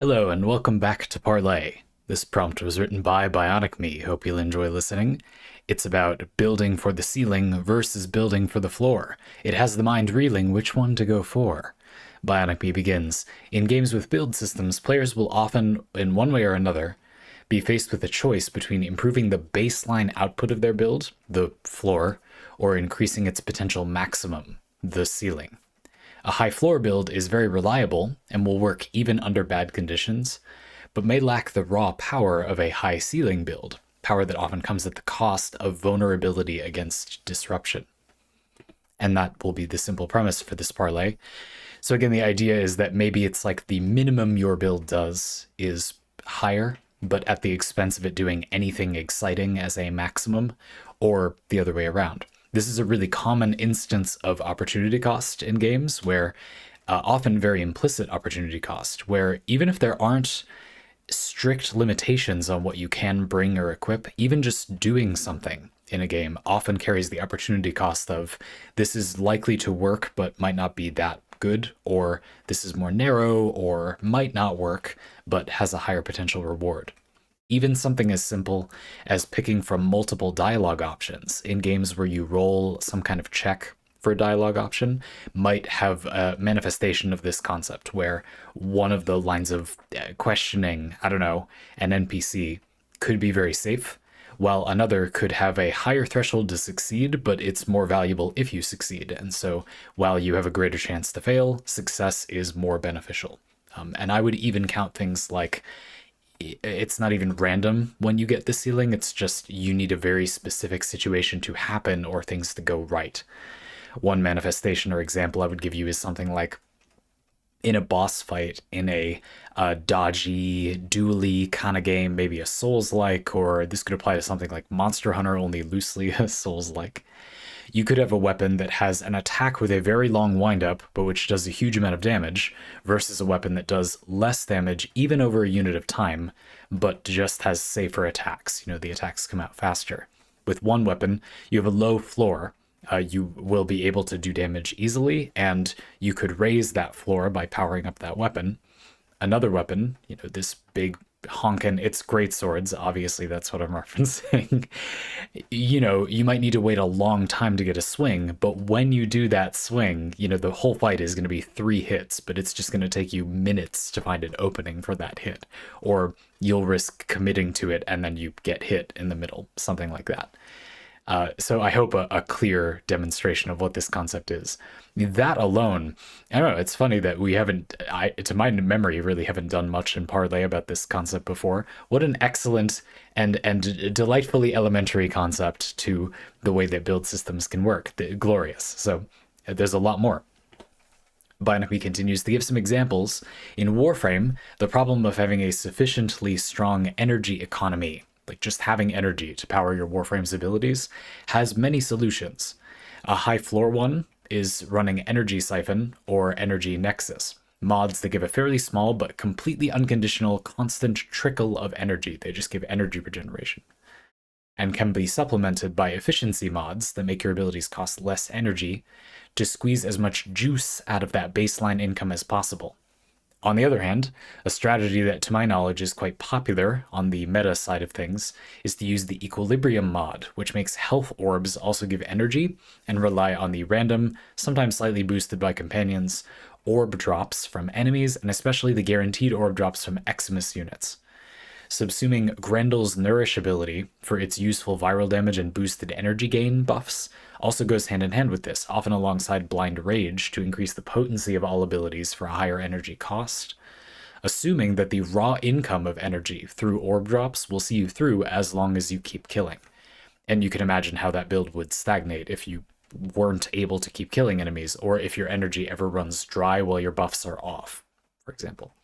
Hello and welcome back to Parley. This prompt was written by Bionicme. Hope you'll enjoy listening. It's about building for the ceiling versus building for the floor. It has the mind reeling which one to go for. Bionicme begins. In games with build systems, players will often, in one way or another, be faced with a choice between improving the baseline output of their build, the floor, or increasing its potential maximum, the ceiling. A high floor build is very reliable and will work even under bad conditions, but may lack the raw power of a high ceiling build, power that often comes at the cost of vulnerability against disruption. And that will be the simple premise for this parlay. So again, the idea is that maybe it's like the minimum your build does is higher, but at the expense of it doing anything exciting as a maximum, or the other way around. This is a really common instance of opportunity cost in games where often very implicit opportunity cost, where even if there aren't strict limitations on what you can bring or equip, even just doing something in a game often carries the opportunity cost of this is likely to work but might not be that good, or this is more narrow or might not work but has a higher potential reward. Even something as simple as picking from multiple dialogue options in games where you roll some kind of check for a dialogue option might have a manifestation of this concept where one of the lines of questioning, I don't know, an NPC could be very safe, while another could have a higher threshold to succeed, but it's more valuable if you succeed. And so while you have a greater chance to fail, success is more beneficial. And I would even count things like it's not even random when you get the ceiling, it's just you need a very specific situation to happen or things to go right. One manifestation or example I would give you is something like in a boss fight in a dodgy, dually kind of game, maybe a Souls-like, or this could apply to something like Monster Hunter, only loosely a Souls-like. You could have a weapon that has an attack with a very long windup, but which does a huge amount of damage, versus a weapon that does less damage even over a unit of time, but just has safer attacks. The attacks come out faster. With one weapon, you have a low floor. You will be able to do damage easily, and you could raise that floor by powering up that weapon. Another weapon, this big honkin', it's great swords, obviously that's what I'm referencing. You might need to wait a long time to get a swing, but when you do that swing, the whole fight is going to be 3 hits, but it's just going to take you minutes to find an opening for that hit. Or you'll risk committing to it and then you get hit in the middle, something like that. So I hope a clear demonstration of what this concept is. That alone, I don't know, it's funny that we haven't, to my memory, really haven't done much in Parlay about this concept before. What an excellent and delightfully elementary concept to the way that build systems can work. Glorious. So there's a lot more. Bionicme continues to give some examples. In Warframe, the problem of having a sufficiently strong energy economy, like just having energy to power your Warframe's abilities, has many solutions. A high floor one is running Energy Siphon or Energy Nexus, mods that give a fairly small but completely unconditional constant trickle of energy. They just give energy regeneration. And can be supplemented by efficiency mods that make your abilities cost less energy to squeeze as much juice out of that baseline income as possible. On the other hand, a strategy that to my knowledge is quite popular on the meta side of things is to use the Equilibrium mod, which makes health orbs also give energy and rely on the random, sometimes slightly boosted by companions, orb drops from enemies, and especially the guaranteed orb drops from Eximus units. Subsuming Grendel's Nourish ability for its useful viral damage and boosted energy gain buffs also goes hand in hand with this, often alongside Blind Rage to increase the potency of all abilities for a higher energy cost. Assuming that the raw income of energy through orb drops will see you through as long as you keep killing. And you can imagine how that build would stagnate if you weren't able to keep killing enemies, or if your energy ever runs dry while your buffs are off, for example.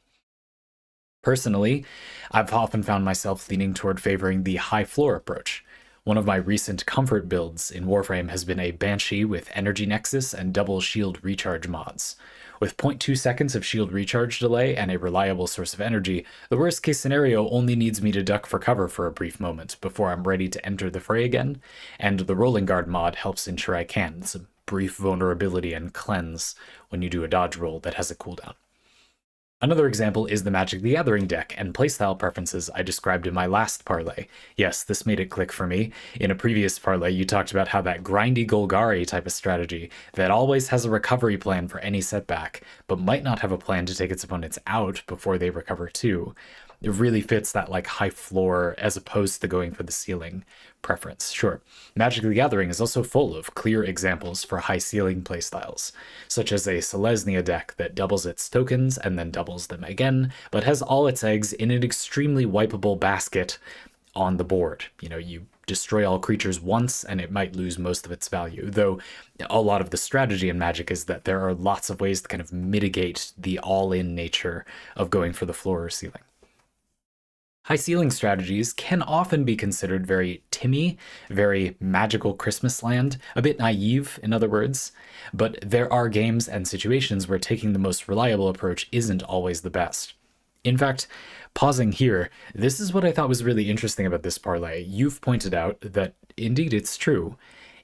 Personally, I've often found myself leaning toward favoring the high floor approach. One of my recent comfort builds in Warframe has been a Banshee with Energy Nexus and double shield recharge mods. With 0.2 seconds of shield recharge delay and a reliable source of energy, the worst case scenario only needs me to duck for cover for a brief moment before I'm ready to enter the fray again, and the Rolling Guard mod helps ensure I can. It's a brief vulnerability and cleanse when you do a dodge roll that has a cooldown. Another example is the Magic the Gathering deck and playstyle preferences I described in my last parlay. Yes, this made it click for me. In a previous parlay, you talked about how that grindy Golgari type of strategy that always has a recovery plan for any setback, but might not have a plan to take its opponents out before they recover too. It really fits that like high floor as opposed to going for the ceiling preference. Sure, Magic the Gathering is also full of clear examples for high ceiling playstyles, such as a Selesnya deck that doubles its tokens and then doubles them again, but has all its eggs in an extremely wipeable basket on the board. You know, you destroy all creatures once and it might lose most of its value, though a lot of the strategy in Magic is that there are lots of ways to kind of mitigate the all-in nature of going for the floor or ceiling. High ceiling strategies can often be considered very Timmy, very magical Christmas land, a bit naive, in other words, but there are games and situations where taking the most reliable approach isn't always the best. In fact, pausing here, this is what I thought was really interesting about this parlay. You've pointed out that indeed it's true.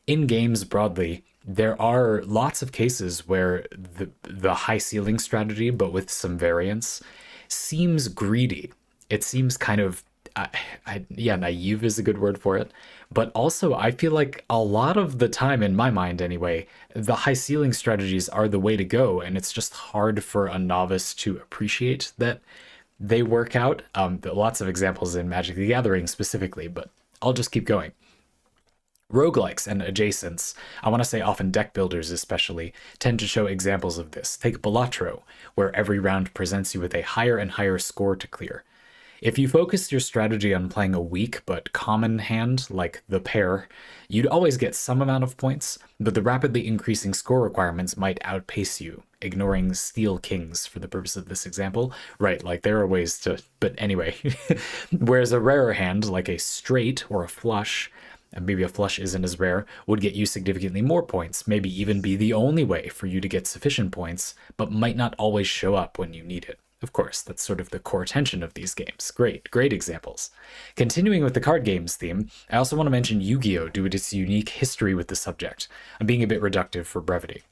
In games broadly, there are lots of cases where the high ceiling strategy, but with some variance, seems greedy. It seems kind of, yeah, naive is a good word for it. But also, I feel like a lot of the time, in my mind anyway, the high ceiling strategies are the way to go. And it's just hard for a novice to appreciate that they work out. There are lots of examples in Magic the Gathering specifically, but I'll just keep going. Roguelikes and adjacents, I want to say often deck builders especially, tend to show examples of this. Take Balatro, where every round presents you with a higher and higher score to clear. If you focused your strategy on playing a weak but common hand, like the pair, you'd always get some amount of points, but the rapidly increasing score requirements might outpace you, ignoring Steel Kings for the purpose of this example. Right, like there are ways to... But anyway, whereas a rarer hand, like a straight or a flush, and maybe a flush isn't as rare, would get you significantly more points, maybe even be the only way for you to get sufficient points, but might not always show up when you need it. Of course, that's sort of the core tension of these games. Great examples. Continuing with the card games theme, I also want to mention Yu-Gi-Oh! Due to its unique history with the subject. I'm being a bit reductive for brevity.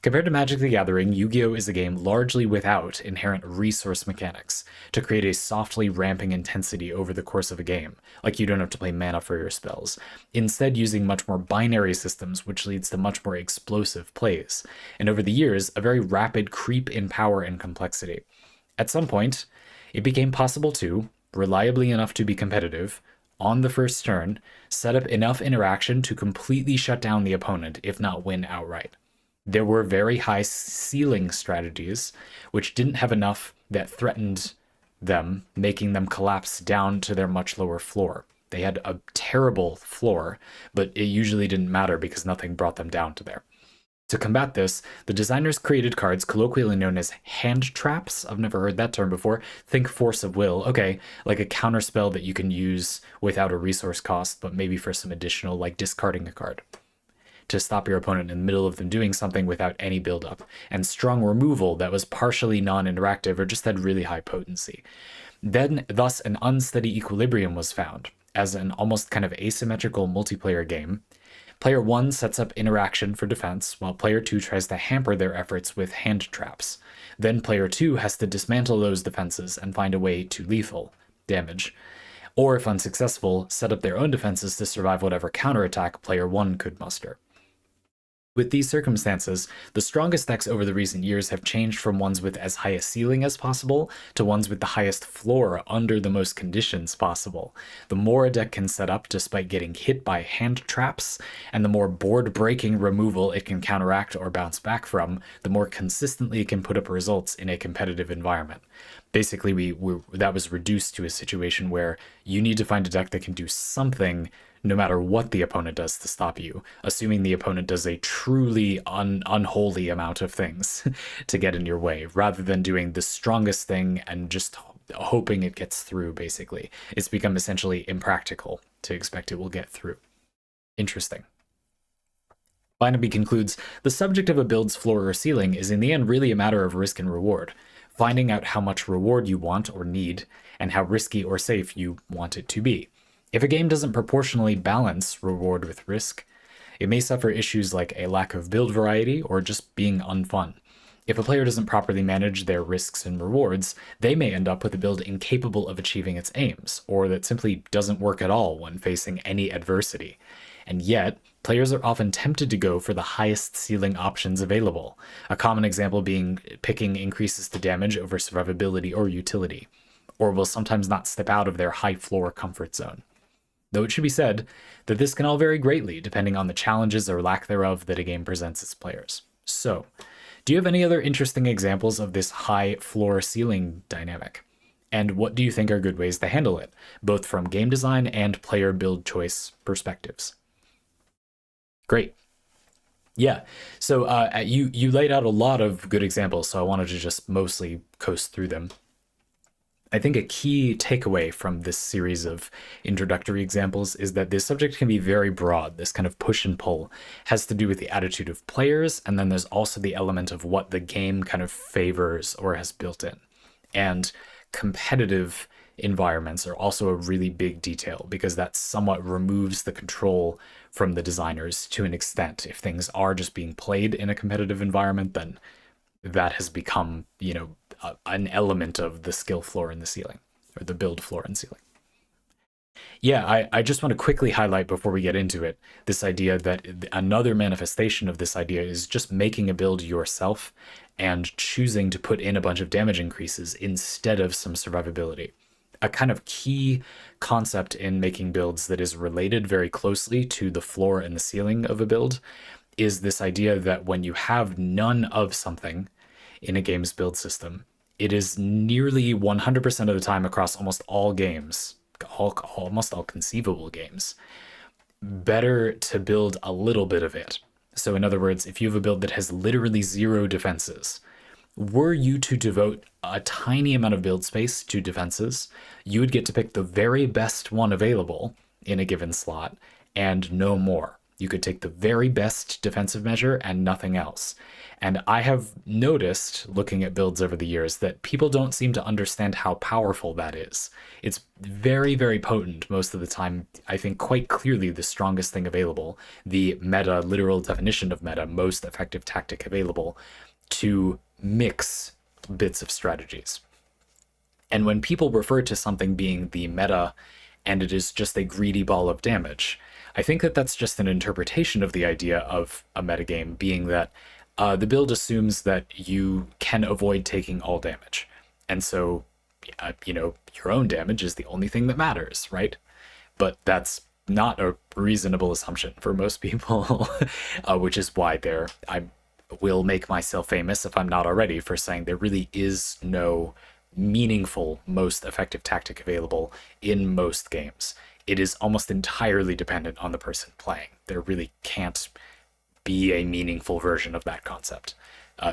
Compared to Magic the Gathering, Yu-Gi-Oh! Is a game largely without inherent resource mechanics to create a softly ramping intensity over the course of a game, like you don't have to play mana for your spells, instead using much more binary systems, which leads to much more explosive plays, and over the years, a very rapid creep in power and complexity. At some point, it became possible to, reliably enough to be competitive, on the first turn, set up enough interaction to completely shut down the opponent, if not win outright. There were very high ceiling strategies, which didn't have enough that threatened them, making them collapse down to their much lower floor. They had a terrible floor, but it usually didn't matter because nothing brought them down to there. To combat this, the designers created cards colloquially known as hand traps. I've never heard that term before. Think Force of Will. Okay, like a counterspell that you can use without a resource cost, but maybe for some additional, like discarding a card, to stop your opponent in the middle of them doing something without any buildup. And strong removal that was partially non-interactive or just had really high potency. Then, thus, an unsteady equilibrium was found. As an almost kind of asymmetrical multiplayer game, Player 1 sets up interaction for defense, while Player 2 tries to hamper their efforts with hand traps. Then Player 2 has to dismantle those defenses and find a way to lethal damage. Or, if unsuccessful, set up their own defenses to survive whatever counterattack Player 1 could muster. With these circumstances, the strongest decks over the recent years have changed from ones with as high a ceiling as possible to ones with the highest floor under the most conditions possible. The more a deck can set up despite getting hit by hand traps, and the more board-breaking removal it can counteract or bounce back from, the more consistently it can put up results in a competitive environment. Basically, that was reduced to a situation where you need to find a deck that can do something no matter what the opponent does to stop you, assuming the opponent does a truly unholy amount of things to get in your way, rather than doing the strongest thing and just hoping it gets through, basically. It's become essentially impractical to expect it will get through. Interesting. Bionicme concludes, the subject of a build's floor or ceiling is in the end really a matter of risk and reward, finding out how much reward you want or need, and how risky or safe you want it to be. If a game doesn't proportionally balance reward with risk, it may suffer issues like a lack of build variety or just being unfun. If a player doesn't properly manage their risks and rewards, they may end up with a build incapable of achieving its aims, or that simply doesn't work at all when facing any adversity. And yet, players are often tempted to go for the highest ceiling options available, a common example being picking increases to damage over survivability or utility, or will sometimes not step out of their high floor comfort zone. Though it should be said that this can all vary greatly depending on the challenges or lack thereof that a game presents its players. So, do you have any other interesting examples of this high floor ceiling dynamic? And what do you think are good ways to handle it, both from game design and player build choice perspectives? Great. Yeah. So you laid out a lot of good examples, so I wanted to just mostly coast through them. I think a key takeaway from this series of introductory examples is that this subject can be very broad. This kind of push and pull has to do with the attitude of players, and then there's also the element of what the game kind of favors or has built in. And competitive environments are also a really big detail because that somewhat removes the control from the designers to an extent. If things are just being played in a competitive environment, then that has become, an element of the skill floor and the ceiling, or the build floor and ceiling. Yeah, I just want to quickly highlight before we get into it this idea that another manifestation of this idea is just making a build yourself and choosing to put in a bunch of damage increases instead of some survivability. A kind of key concept in making builds that is related very closely to the floor and the ceiling of a build is this idea that when you have none of something in a game's build system, it is nearly 100% of the time across almost all games, almost all conceivable games, better to build a little bit of it. So in other words, if you have a build that has literally 0 defenses, were you to devote a tiny amount of build space to defenses, you would get to pick the very best one available in a given slot and no more. You could take the very best defensive measure and nothing else. And I have noticed, looking at builds over the years, that people don't seem to understand how powerful that is. It's very, very potent most of the time. I think quite clearly the strongest thing available, the meta, literal definition of meta, most effective tactic available to mix bits of strategies. And when people refer to something being the meta and it is just a greedy ball of damage, I think that that's just an interpretation of the idea of a metagame being that the build assumes that you can avoid taking all damage. And so, your own damage is the only thing that matters, right? But that's not a reasonable assumption for most people, which is why I will make myself famous, if I'm not already, for saying there really is no meaningful, most effective tactic available in most games. It is almost entirely dependent on the person playing. There really can't be a meaningful version of that concept.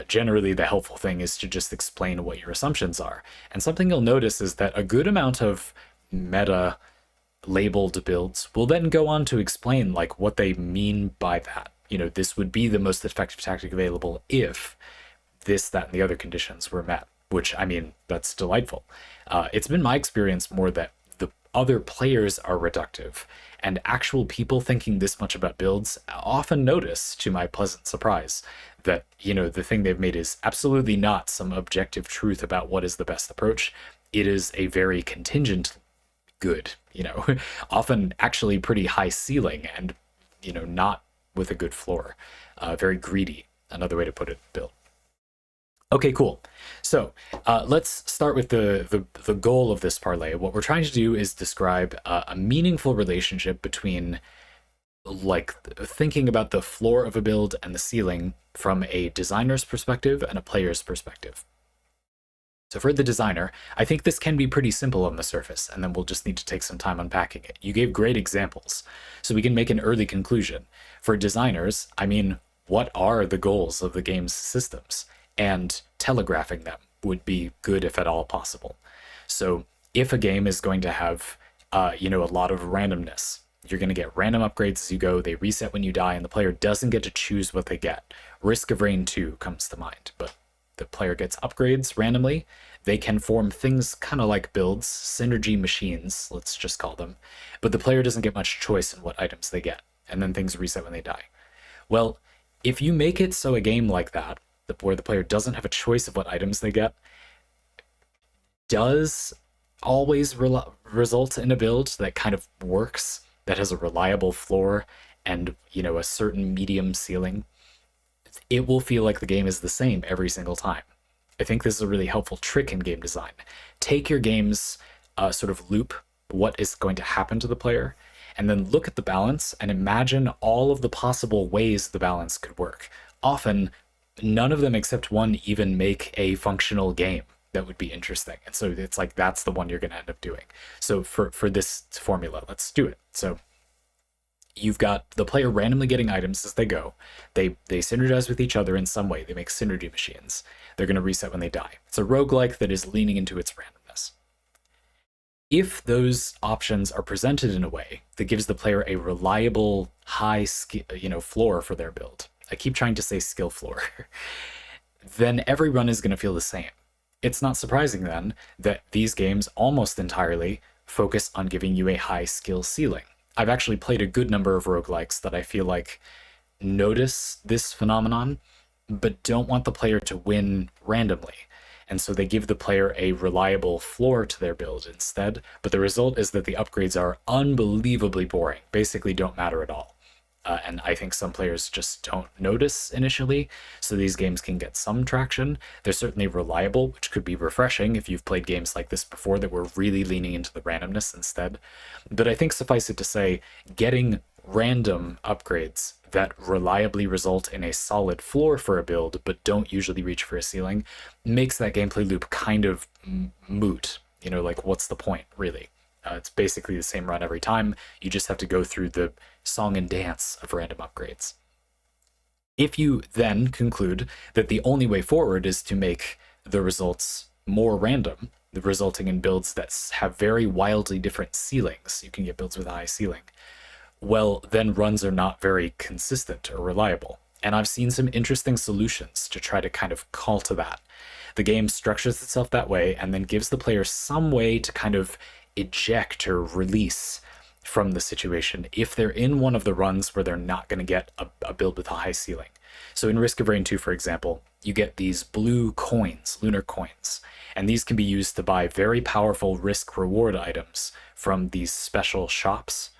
Generally, the helpful thing is to just explain what your assumptions are. And something you'll notice is that a good amount of meta labeled builds will then go on to explain what they mean by that. This would be the most effective tactic available if this, that, and the other conditions were met, which, that's delightful. It's been my experience more that the other players are reductive, and actual people thinking this much about builds often notice, to my pleasant surprise, that, the thing they've made is absolutely not some objective truth about what is the best approach. It is a very contingent good, often actually pretty high ceiling and, not with a good floor. Very greedy, another way to put it, build. Okay, cool. So let's start with the goal of this parlay. What we're trying to do is describe a meaningful relationship between thinking about the floor of a build and the ceiling from a designer's perspective and a player's perspective. So for the designer, I think this can be pretty simple on the surface, and then we'll just need to take some time unpacking it. You gave great examples, so we can make an early conclusion. For designers, what are the goals of the game's systems? And telegraphing them would be good if at all possible. So if a game is going to have, a lot of randomness, you're going to get random upgrades as you go, they reset when you die, and the player doesn't get to choose what they get. Risk of Rain 2 comes to mind, but the player gets upgrades randomly. They can form things kind of like builds, synergy machines, let's just call them, but the player doesn't get much choice in what items they get, and then things reset when they die. Well, if you make it so a game like that, where the player doesn't have a choice of what items they get, does always result in a build that kind of works, that has a reliable floor and, you know, a certain medium ceiling. It will feel like the game is the same every single time. I think this is a really helpful trick in game design. Take your game's sort of loop, what is going to happen to the player, and then look at the balance and imagine all of the possible ways the balance could work. Often, none of them except one even make a functional game that would be interesting. And so it's like that's the one you're going to end up doing. So for this formula, let's do it. So you've got the player randomly getting items as they go. They synergize with each other in some way. They make synergy machines. They're going to reset when they die. It's a roguelike that is leaning into its randomness. If those options are presented in a way that gives the player a reliable high floor for their build, I keep trying to say skill floor, then every run is going to feel the same. It's not surprising then that these games almost entirely focus on giving you a high skill ceiling. I've actually played a good number of roguelikes that I feel like notice this phenomenon, but don't want the player to win randomly. And so they give the player a reliable floor to their build instead, but the result is that the upgrades are unbelievably boring, basically don't matter at all. And I think some players just don't notice initially, so these games can get some traction. They're certainly reliable, which could be refreshing if you've played games like this before that were really leaning into the randomness instead. But I think suffice it to say, getting random upgrades that reliably result in a solid floor for a build, but don't usually reach for a ceiling, makes that gameplay loop kind of moot. You know, like, what's the point, really? It's basically the same run every time. You just have to go through the song and dance of random upgrades. If you then conclude that the only way forward is to make the results more random, resulting in builds that have very wildly different ceilings, you can get builds with a high ceiling, well, then runs are not very consistent or reliable. And I've seen some interesting solutions to try to kind of call to that. The game structures itself that way and then gives the player some way to kind of eject or release from the situation if they're in one of the runs where they're not going to get a build with a high ceiling. So in Risk of Rain 2, for example, you get these blue coins, lunar coins, and these can be used to buy very powerful risk reward items from these special shops.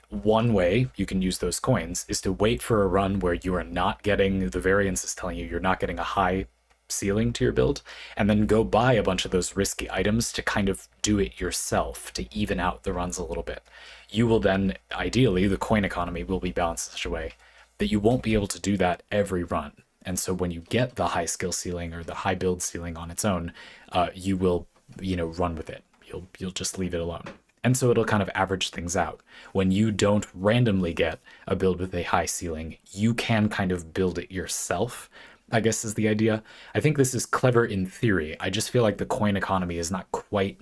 One way you can use those coins is to wait for a run where you are not getting, the variance is telling you you're not getting a high ceiling to your build, and then go buy a bunch of those risky items to kind of do it yourself to even out the runs a little bit. You will then, ideally, the coin economy will be balanced in such a way that you won't be able to do that every run. And so when you get the high skill ceiling or the high build ceiling on its own, you will, run with it. You'll just leave it alone. And so it'll kind of average things out. When you don't randomly get a build with a high ceiling, you can kind of build it yourself, I guess is the idea. I think this is clever in theory. I just feel like the coin economy is not quite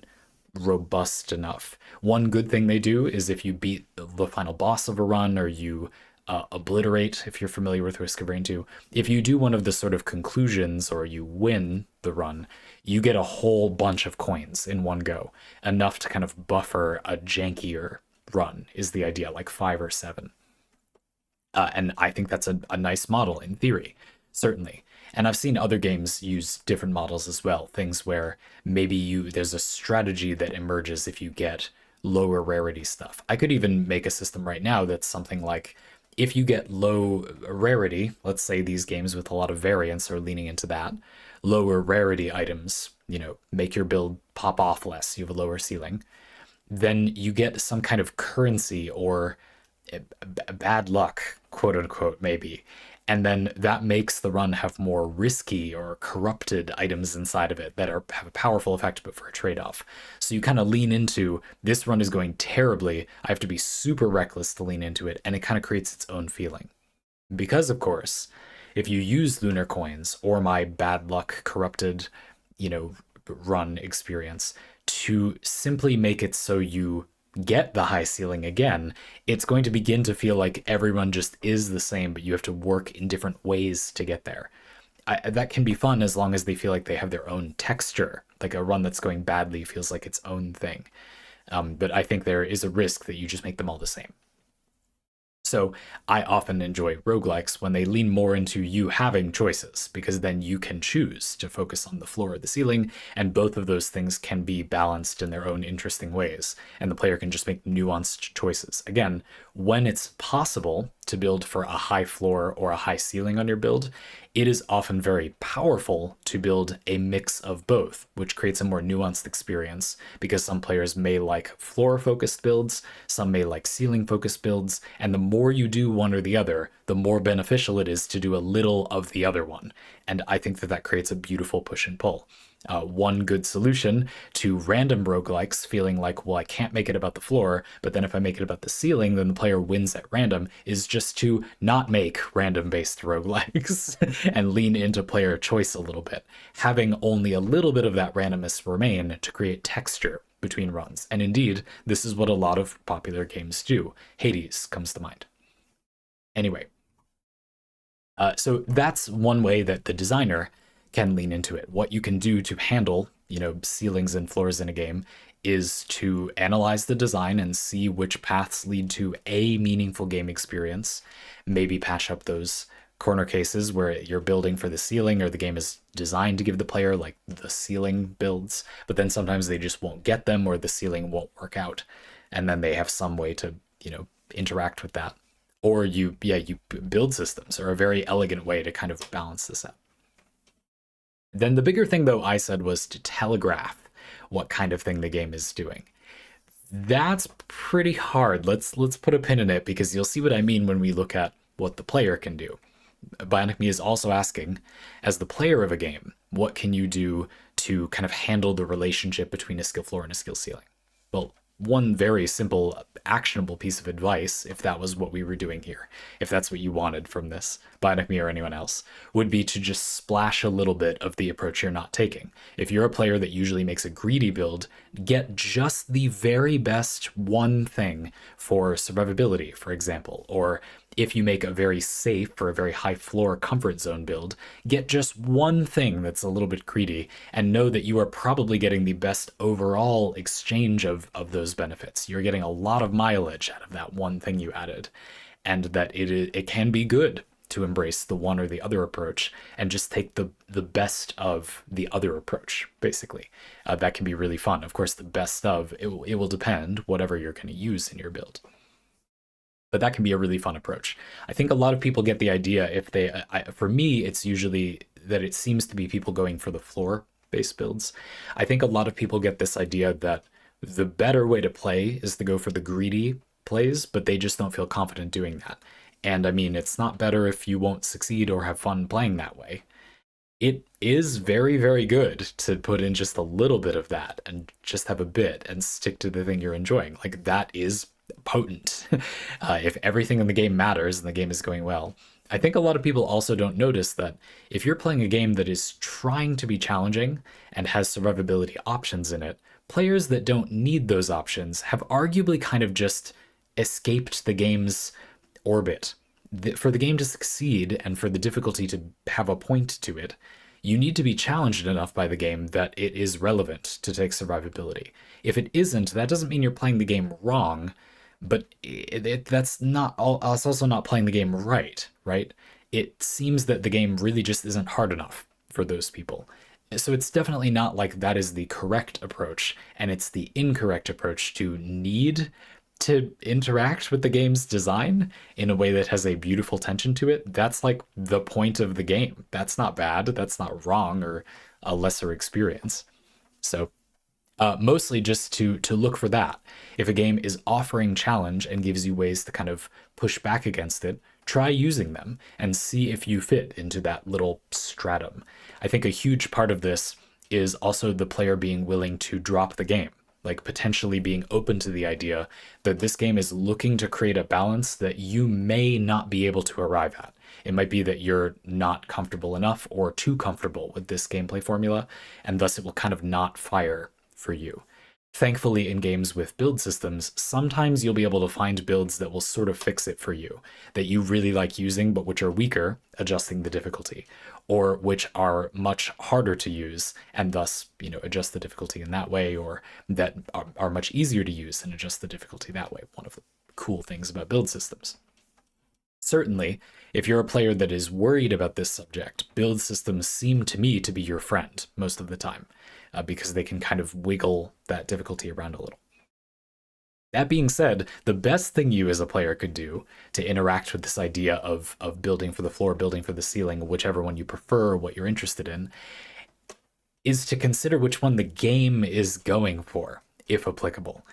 robust enough. One good thing they do is if you beat the final boss of a run, or you obliterate, if you're familiar with Risk of Rain 2, if you do one of the sort of conclusions or you win the run, you get a whole bunch of coins in one go, enough to kind of buffer a jankier run is the idea, like 5 or 7. And I think that's a nice model in theory, certainly. And I've seen other games use different models as well, things where maybe there's a strategy that emerges if you get lower rarity stuff. I could even make a system right now that's something like, if you get low rarity, let's say these games with a lot of variance are leaning into that, lower rarity items, make your build pop off less, you have a lower ceiling, then you get some kind of currency or bad luck, quote unquote, maybe. And then that makes the run have more risky or corrupted items inside of it that have a powerful effect, but for a trade-off. So you kind of lean into, this run is going terribly, I have to be super reckless to lean into it, and it kind of creates its own feeling. Because, of course, if you use lunar coins or my bad luck corrupted, run experience to simply make it so you get the high ceiling again, it's going to begin to feel like everyone just is the same, but you have to work in different ways to get there. That can be fun as long as they feel like they have their own texture, like a run that's going badly feels like its own thing. But I think there is a risk that you just make them all the same. So I often enjoy roguelikes when they lean more into you having choices, because then you can choose to focus on the floor or the ceiling, and both of those things can be balanced in their own interesting ways, and the player can just make nuanced choices. Again, when it's possible to build for a high floor or a high ceiling on your build, it is often very powerful to build a mix of both, which creates a more nuanced experience because some players may like floor focused builds, some may like ceiling focused builds, and the more you do one or the other, the more beneficial it is to do a little of the other one. And I think that that creates a beautiful push and pull. One good solution to random roguelikes feeling like, well, I can't make it about the floor, but then if I make it about the ceiling, then the player wins at random, is just to not make random based roguelikes and lean into player choice a little bit, having only a little bit of that randomness remain to create texture between runs. And indeed, this is what a lot of popular games do. Hades comes to mind. Anyway, so that's one way that the designer can lean into it. What you can do to handle, ceilings and floors in a game is to analyze the design and see which paths lead to a meaningful game experience. Maybe patch up those corner cases where you're building for the ceiling or the game is designed to give the player like the ceiling builds, but then sometimes they just won't get them or the ceiling won't work out. And then they have some way to, interact with that. Or you build systems are a very elegant way to kind of balance this out. Then the bigger thing, though, I said was to telegraph what kind of thing the game is doing. That's pretty hard. Let's put a pin in it because you'll see what I mean when we look at what the player can do. Bionicme is also asking, as the player of a game, what can you do to kind of handle the relationship between a skill floor and a skill ceiling? Well, one very simple, actionable piece of advice, if that was what we were doing here, if that's what you wanted from this, Bionicme or anyone else, would be to just splash a little bit of the approach you're not taking. If you're a player that usually makes a greedy build, get just the very best one thing for survivability, for example, or if you make a very safe or a very high floor comfort zone build, get just one thing that's a little bit greedy and know that you are probably getting the best overall exchange of those benefits. You're getting a lot of mileage out of that one thing you added, and that it can be good to embrace the one or the other approach and just take the best of the other approach, basically. That can be really fun. Of course, the best of, it will depend whatever you're going to use in your build. But that can be a really fun approach. I think a lot of people get the idea if they, for me, it's usually that it seems to be people going for the floor-based builds. I think a lot of people get this idea that the better way to play is to go for the greedy plays, but they just don't feel confident doing that. And I mean, it's not better if you won't succeed or have fun playing that way. It is very, very good to put in just a little bit of that and just have a bit and stick to the thing you're enjoying. Like, that is potent. If everything in the game matters and the game is going well. I think a lot of people also don't notice that if you're playing a game that is trying to be challenging and has survivability options in it, players that don't need those options have arguably kind of just escaped the game's orbit. For the game to succeed and for the difficulty to have a point to it, you need to be challenged enough by the game that it is relevant to take survivability. If it isn't, that doesn't mean you're playing the game wrong, but that's not it's also not playing the game right? It seems that the game really just isn't hard enough for those people. So it's definitely not like that is the correct approach, and it's the incorrect approach to need to interact with the game's design in a way that has a beautiful tension to it. That's like the point of the game. That's not bad. That's not wrong or a lesser experience. So mostly just to look for that. If a game is offering challenge and gives you ways to kind of push back against it, try using them and see if you fit into that little stratum. I think a huge part of this is also the player being willing to drop the game, like potentially being open to the idea that this game is looking to create a balance that you may not be able to arrive at. It might be that you're not comfortable enough or too comfortable with this gameplay formula, and thus it will kind of not fire for you. Thankfully, in games with build systems, sometimes you'll be able to find builds that will sort of fix it for you, that you really like using, but which are weaker, adjusting the difficulty, or which are much harder to use, and thus, adjust the difficulty in that way, or that are much easier to use and adjust the difficulty that way. One of the cool things about build systems. Certainly, if you're a player that is worried about this subject, build systems seem to me to be your friend most of the time, because they can kind of wiggle that difficulty around a little. That being said, the best thing you as a player could do to interact with this idea of building for the floor, building for the ceiling, whichever one you prefer, what you're interested in, is to consider which one the game is going for, if applicable.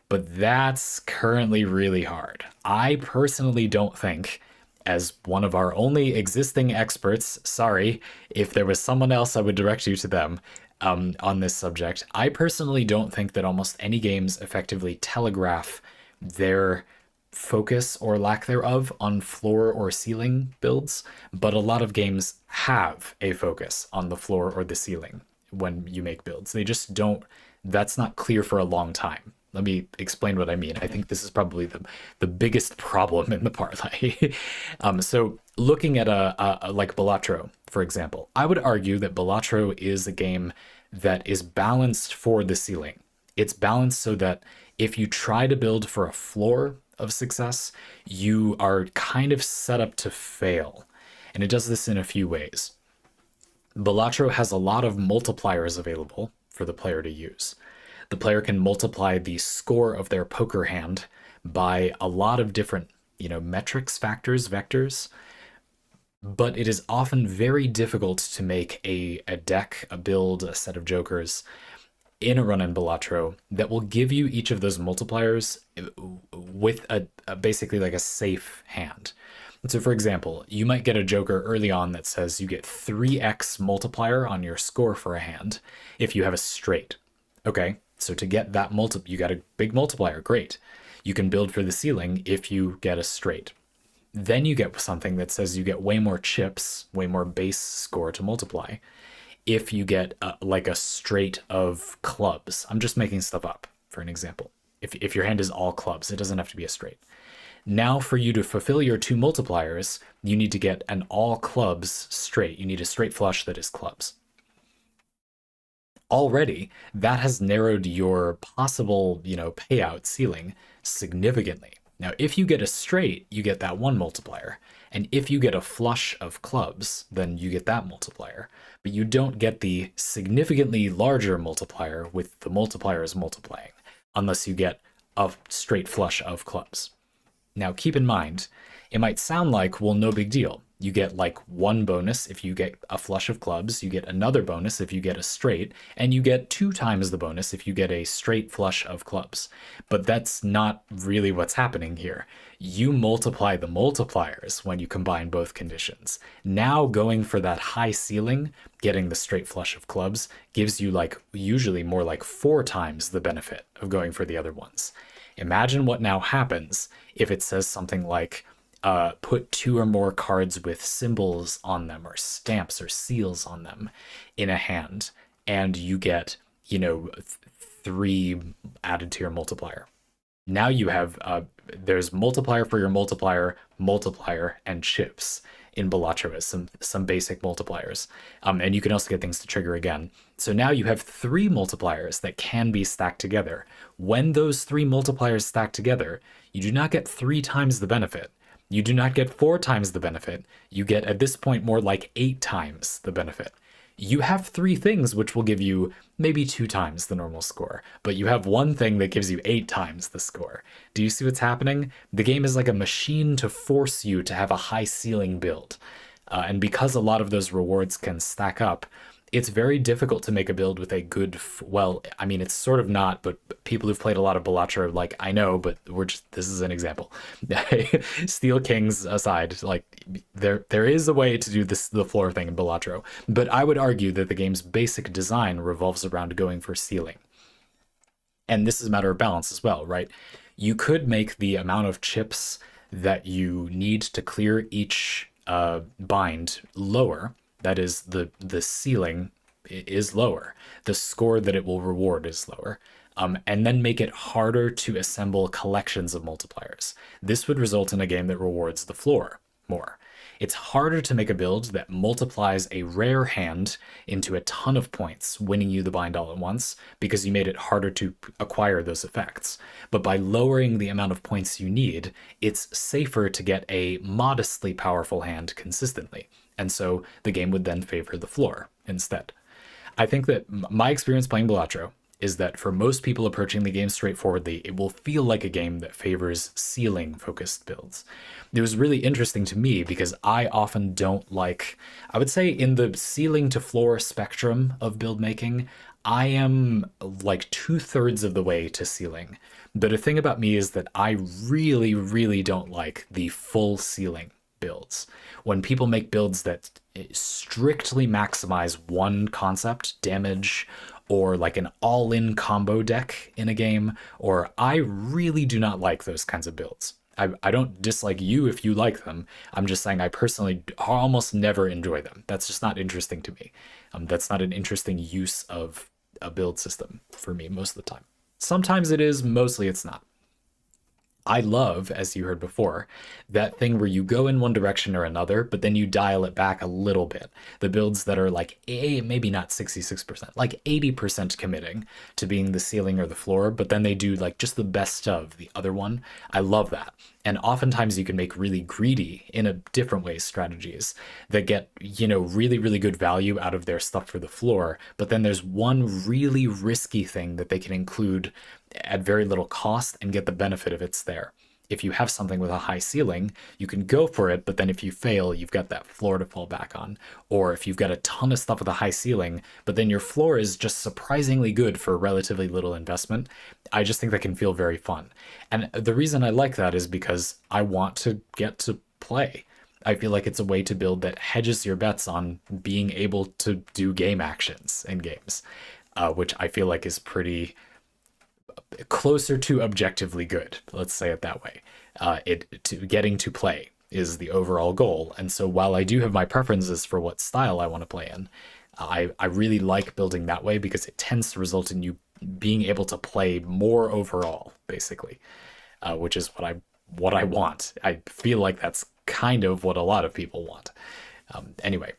But that's currently really hard. I personally don't think, as one of our only existing experts, sorry, if there was someone else, I would direct you to them on this subject. I personally don't think that almost any games effectively telegraph their focus or lack thereof on floor or ceiling builds, but a lot of games have a focus on the floor or the ceiling when you make builds. They just don't, that's not clear for a long time. Let me explain what I mean. I think this is probably the biggest problem in the parlay. So looking at a like Balatro, for example, I would argue that Balatro is a game that is balanced for the ceiling. It's balanced so that if you try to build for a floor of success, you are kind of set up to fail. And it does this in a few ways. Balatro has a lot of multipliers available for the player to use. The player can multiply the score of their poker hand by a lot of different, metrics, factors, vectors, but it is often very difficult to make a deck, a build, a set of jokers in a run in Balatro that will give you each of those multipliers with a basically like a safe hand. So for example, you might get a joker early on that says you get 3x multiplier on your score for a hand if you have a straight. Okay, so to get that you got a big multiplier, great. You can build for the ceiling if you get a straight. Then you get something that says you get way more chips, way more base score to multiply if you get like a straight of clubs. I'm just making stuff up for an example. If your hand is all clubs, it doesn't have to be a straight. Now for you to fulfill your two multipliers, you need to get an all clubs straight. You need a straight flush that is clubs. Already, that has narrowed your possible, payout ceiling significantly. Now, if you get a straight, you get that one multiplier. And if you get a flush of clubs, then you get that multiplier. But you don't get the significantly larger multiplier with the multipliers multiplying, unless you get a straight flush of clubs. Now, keep in mind, it might sound like, well, no big deal. You get like one bonus if you get a flush of clubs, you get another bonus if you get a straight, and you get 2 times the bonus if you get a straight flush of clubs. But that's not really what's happening here. You multiply the multipliers when you combine both conditions. Now going for that high ceiling, getting the straight flush of clubs, gives you like usually more like 4 times the benefit of going for the other ones. Imagine what now happens if it says something like, put 2 or more cards with symbols on them or stamps or seals on them in a hand, and you get, 3 added to your multiplier. Now you have, there's multiplier for your multiplier, and chips in Balatro as some basic multipliers. And you can also get things to trigger again. So now you have 3 multipliers that can be stacked together. When those 3 multipliers stack together, you do not get 3 times the benefit. You do not get 4 times the benefit. You get, at this point, more like 8 times the benefit. You have 3 things which will give you maybe 2 times the normal score, but you have 1 thing that gives you 8 times the score. Do you see what's happening? The game is like a machine to force you to have a high ceiling build. And because a lot of those rewards can stack up, it's very difficult to make a build with a good, well, I mean, it's sort of not, but people who've played a lot of Balatro, like, I know, but this is an example. Steel Kings aside, like, there is a way to do the floor thing in Balatro, but I would argue that the game's basic design revolves around going for ceiling. And this is a matter of balance as well, right? You could make the amount of chips that you need to clear each bind lower. That is, the ceiling is lower. The score that it will reward is lower. And then make it harder to assemble collections of multipliers. This would result in a game that rewards the floor more. It's harder to make a build that multiplies a rare hand into a ton of points, winning you the bind all at once, because you made it harder to acquire those effects. But by lowering the amount of points you need, it's safer to get a modestly powerful hand consistently. And so the game would then favor the floor instead. I think that my experience playing Balatro is that for most people approaching the game straightforwardly, it will feel like a game that favors ceiling focused builds. It was really interesting to me because I often don't like, I would say in the ceiling to floor spectrum of build making, I am like 2/3 of the way to ceiling. But the thing about me is that I really, really don't like the full ceiling builds. When people make builds that strictly maximize one concept, damage, or like an all-in combo deck in a game, or I really do not like those kinds of builds. I don't dislike you if you like them. I'm just saying I personally almost never enjoy them. That's just not interesting to me. That's not an interesting use of a build system for me most of the time. Sometimes it is, mostly it's not. I love, as you heard before, that thing where you go in one direction or another, but then you dial it back a little bit. The builds that are like, maybe not 66%, like 80% committing to being the ceiling or the floor, but then they do like just the best of the other one. I love that. And oftentimes you can make really greedy, in a different way, strategies that get, really, really good value out of their stuff for the floor. But then there's one really risky thing that they can include at very little cost and get the benefit of it's there. If you have something with a high ceiling, you can go for it, but then if you fail, you've got that floor to fall back on. Or if you've got a ton of stuff with a high ceiling, but then your floor is just surprisingly good for relatively little investment, I just think that can feel very fun. And the reason I like that is because I want to get to play. I feel like it's a way to build that hedges your bets on being able to do game actions in games, which I feel like is pretty closer to objectively good. Let's say it that way. Getting to play is the overall goal. And so while I do have my preferences for what style I want to play in, I really like building that way because it tends to result in you being able to play more overall, basically, which is what I want. I feel like that's kind of what a lot of people want. Anyway.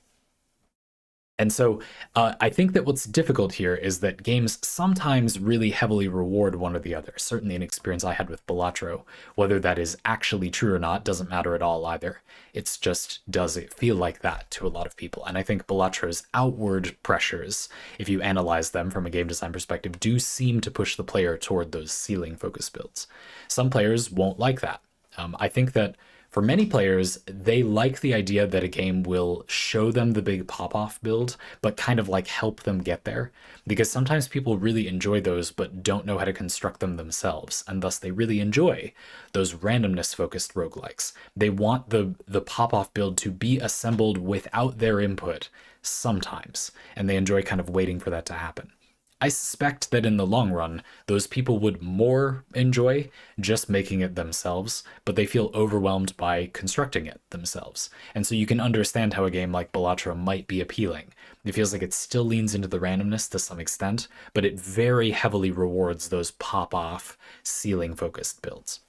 And so I think that what's difficult here is that games sometimes really heavily reward one or the other. Certainly an experience I had with Balatro. Whether that is actually true or not doesn't matter at all either. It's just, does it feel like that to a lot of people? And I think Balatro's outward pressures, if you analyze them from a game design perspective, do seem to push the player toward those ceiling-focused builds. Some players won't like that. I think that for many players, they like the idea that a game will show them the big pop-off build, but kind of like help them get there. Because sometimes people really enjoy those, but don't know how to construct them themselves, and thus they really enjoy those randomness-focused roguelikes. They want the pop-off build to be assembled without their input sometimes, and they enjoy kind of waiting for that to happen. I suspect that in the long run, those people would more enjoy just making it themselves, but they feel overwhelmed by constructing it themselves. And so you can understand how a game like Balatro might be appealing. It feels like it still leans into the randomness to some extent, but it very heavily rewards those pop-off, ceiling-focused builds.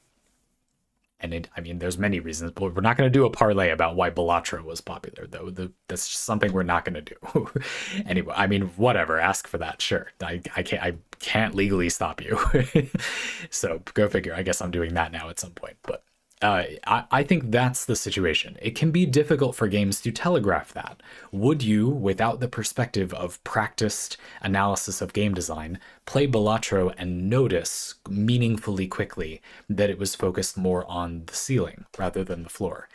And there's many reasons, but we're not going to do a parlay about why Balatro was popular, though. That's just something we're not going to do. Anyway, whatever. Ask for that. Sure. I can't legally stop you. So go figure. I guess I'm doing that now at some point. But I think that's the situation. It can be difficult for games to telegraph that. Would you, without the perspective of practiced analysis of game design, play Balatro and notice meaningfully quickly that it was focused more on the ceiling rather than the floor?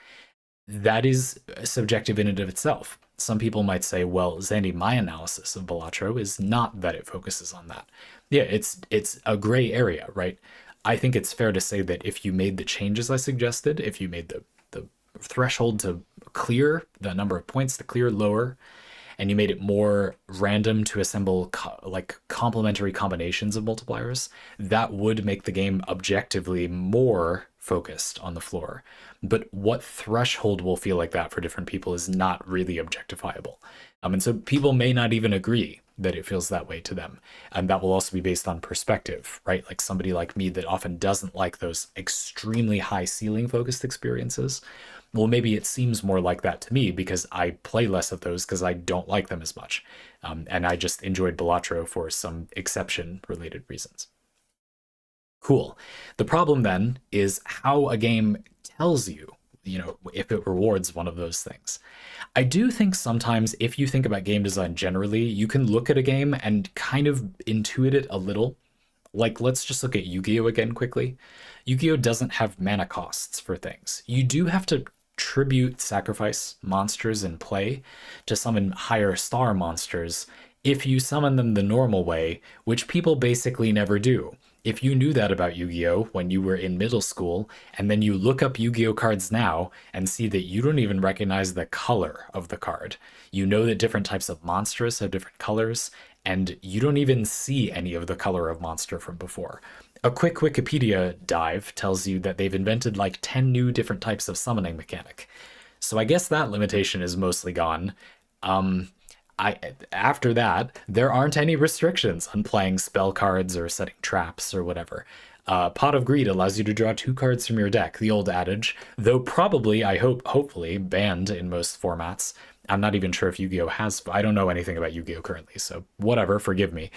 That is subjective in and of itself. Some people might say, well, Zandy, my analysis of Balatro is not that it focuses on that. Yeah, it's a gray area, right? I think it's fair to say that if you made the changes I suggested, if you made the threshold to clear, the number of points to clear lower, and you made it more random to assemble complementary combinations of multipliers, that would make the game objectively more focused on the floor. But what threshold will feel like that for different people is not really objectifiable. And so people may not even agree that it feels that way to them. And that will also be based on perspective, right? Like somebody like me that often doesn't like those extremely high ceiling focused experiences. Well, maybe it seems more like that to me because I play less of those because I don't like them as much. And I just enjoyed Balatro for some exception related reasons. Cool. The problem then is how a game tells you, if it rewards one of those things. I do think sometimes if you think about game design generally, you can look at a game and kind of intuit it a little. Like, let's just look at Yu-Gi-Oh! Again quickly. Yu-Gi-Oh! Doesn't have mana costs for things. You do have to tribute sacrifice monsters in play to summon higher star monsters if you summon them the normal way, which people basically never do. If you knew that about Yu-Gi-Oh! When you were in middle school, and then you look up Yu-Gi-Oh! Cards now and see that you don't even recognize the color of the card. You know that different types of monsters have different colors, and you don't even see any of the color of monster from before. A quick Wikipedia dive tells you that they've invented like 10 new different types of summoning mechanic. So I guess that limitation is mostly gone. After that, there aren't any restrictions on playing spell cards or setting traps or whatever. Pot of Greed allows you to draw 2 cards from your deck, the old adage, though probably, I hope, hopefully, banned in most formats. I'm not even sure if Yu-Gi-Oh! Has, I don't know anything about Yu-Gi-Oh! Currently, so whatever, forgive me.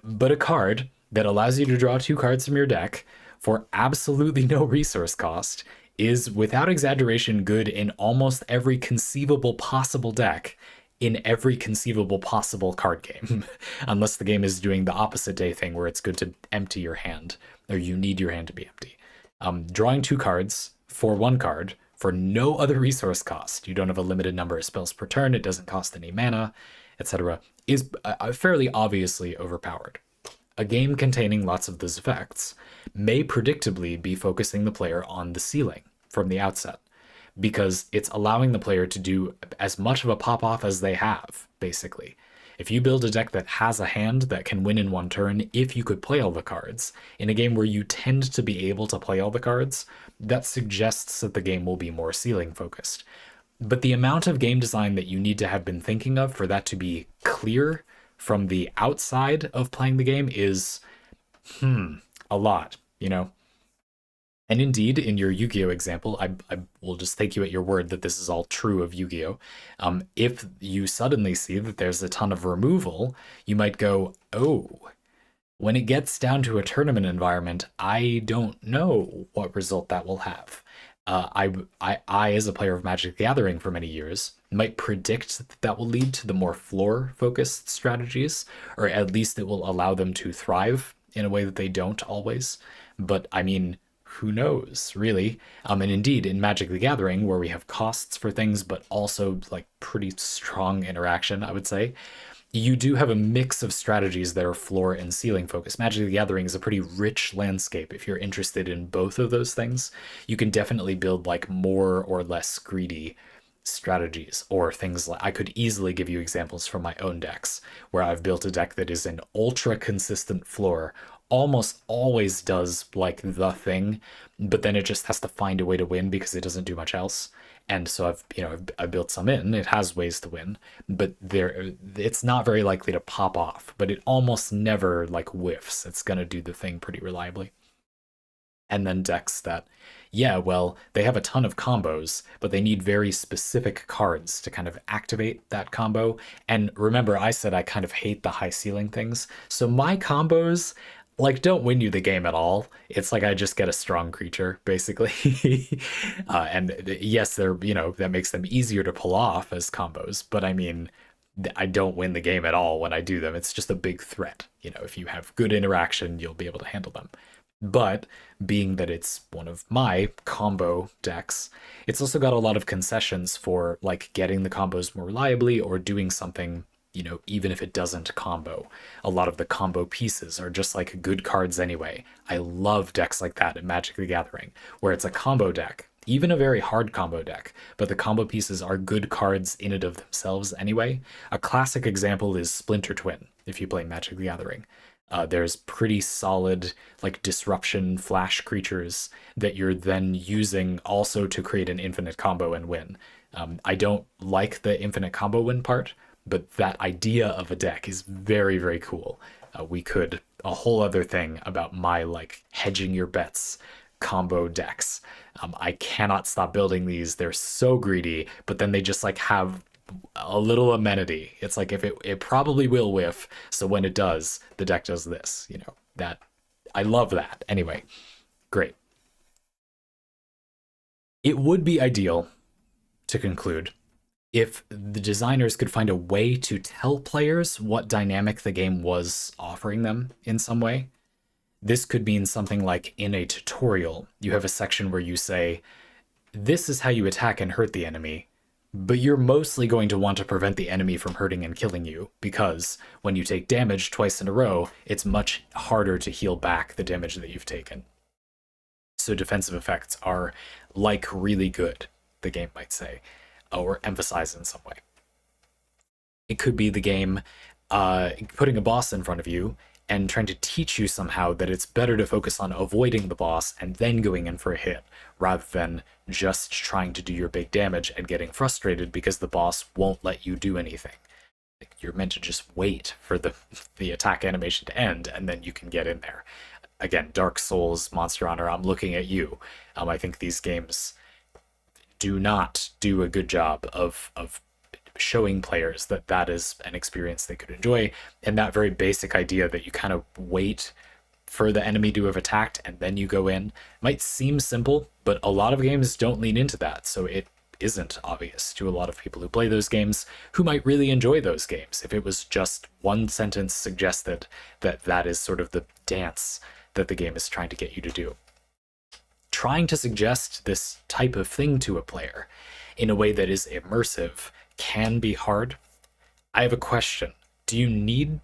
But a card that allows you to draw 2 cards from your deck for absolutely no resource cost is, without exaggeration, good in almost every conceivable possible deck in every conceivable possible card game, unless the game is doing the opposite day thing where it's good to empty your hand, or you need your hand to be empty. Drawing 2 cards for 1 card for no other resource cost, you don't have a limited number of spells per turn, it doesn't cost any mana, etc., is fairly obviously overpowered. A game containing lots of those effects may predictably be focusing the player on the ceiling from the outset, because it's allowing the player to do as much of a pop off as they have, basically. If you build a deck that has a hand that can win in 1 turn, if you could play all the cards, in a game where you tend to be able to play all the cards, that suggests that the game will be more ceiling focused. But the amount of game design that you need to have been thinking of for that to be clear from the outside of playing the game is, a lot, And indeed, in your Yu-Gi-Oh! Example, I will just take you at your word that this is all true of Yu-Gi-Oh! If you suddenly see that there's a ton of removal, you might go, oh, when it gets down to a tournament environment, I don't know what result that will have. I, as a player of Magic the Gathering for many years, might predict that that will lead to the more floor-focused strategies, or at least it will allow them to thrive in a way that they don't always. But I mean, who knows, really? And indeed, in Magic the Gathering, where we have costs for things, but also like pretty strong interaction, I would say, you do have a mix of strategies that are floor and ceiling focused. Magic the Gathering is a pretty rich landscape. If you're interested in both of those things, you can definitely build like more or less greedy strategies, or things like, I could easily give you examples from my own decks where I've built a deck that is an ultra consistent floor, almost always does like the thing, but then it just has to find a way to win because it doesn't do much else. And so I've built some in. It has ways to win, but it's not very likely to pop off. But it almost never like whiffs. It's gonna do the thing pretty reliably. And then decks that, yeah, well, they have a ton of combos, but they need very specific cards to kind of activate that combo. And remember, I said I kind of hate the high ceiling things. So my combos, like, don't win you the game at all. It's like I just get a strong creature, basically. And yes, that makes them easier to pull off as combos, but I mean, I don't win the game at all when I do them. It's just a big threat. If you have good interaction, you'll be able to handle them. But being that it's one of my combo decks, it's also got a lot of concessions for like getting the combos more reliably or doing something, even if it doesn't combo. A lot of the combo pieces are just like good cards anyway. I love decks like that in Magic the Gathering, where it's a combo deck, even a very hard combo deck, but the combo pieces are good cards in and of themselves anyway. A classic example is Splinter Twin, if you play Magic the Gathering. There's pretty solid like disruption flash creatures that you're then using also to create an infinite combo and win. I don't like the infinite combo win part, but that idea of a deck is very, very cool. We could a whole other thing about my like hedging your bets combo decks. I cannot stop building these. They're so greedy, but then they just like have a little amenity. It's like if it probably will whiff, so when it does, the deck does this. You know that I love that. Anyway, great. It would be ideal to conclude if the designers could find a way to tell players what dynamic the game was offering them in some way. This could mean something like in a tutorial, you have a section where you say, this is how you attack and hurt the enemy, but you're mostly going to want to prevent the enemy from hurting and killing you, because when you take damage twice in a row, it's much harder to heal back the damage that you've taken. So defensive effects are like really good, the game might say, or emphasize in some way. It could be the game putting a boss in front of you and trying to teach you somehow that it's better to focus on avoiding the boss and then going in for a hit, rather than just trying to do your big damage and getting frustrated because the boss won't let you do anything. You're meant to just wait for the attack animation to end, and then you can get in there. Again, Dark Souls, Monster Hunter, I'm looking at you. I think these games do not do a good job of showing players that that is an experience they could enjoy, and that very basic idea that you kind of wait for the enemy to have attacked and then you go in might seem simple, but a lot of games don't lean into that, so it isn't obvious to a lot of people who play those games who might really enjoy those games if it was just one sentence suggested that that is sort of the dance that the game is trying to get you to do. Trying to suggest this type of thing to a player in a way that is immersive can be hard. I have a question. Do you need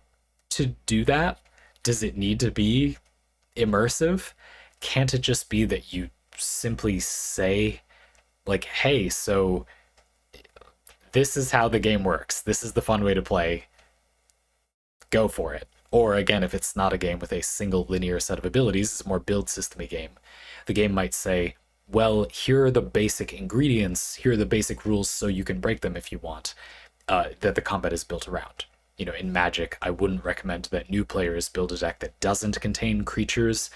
to do that? Does it need to be immersive? Can't it just be that you simply say, like, hey, so this is how the game works. This is the fun way to play. Go for it. Or again, if it's not a game with a single linear set of abilities, it's a more build system-y game. The game might say, well, here are the basic ingredients, here are the basic rules so you can break them if you want, that the combat is built around. You know, in Magic, I wouldn't recommend that new players build a deck that doesn't contain creatures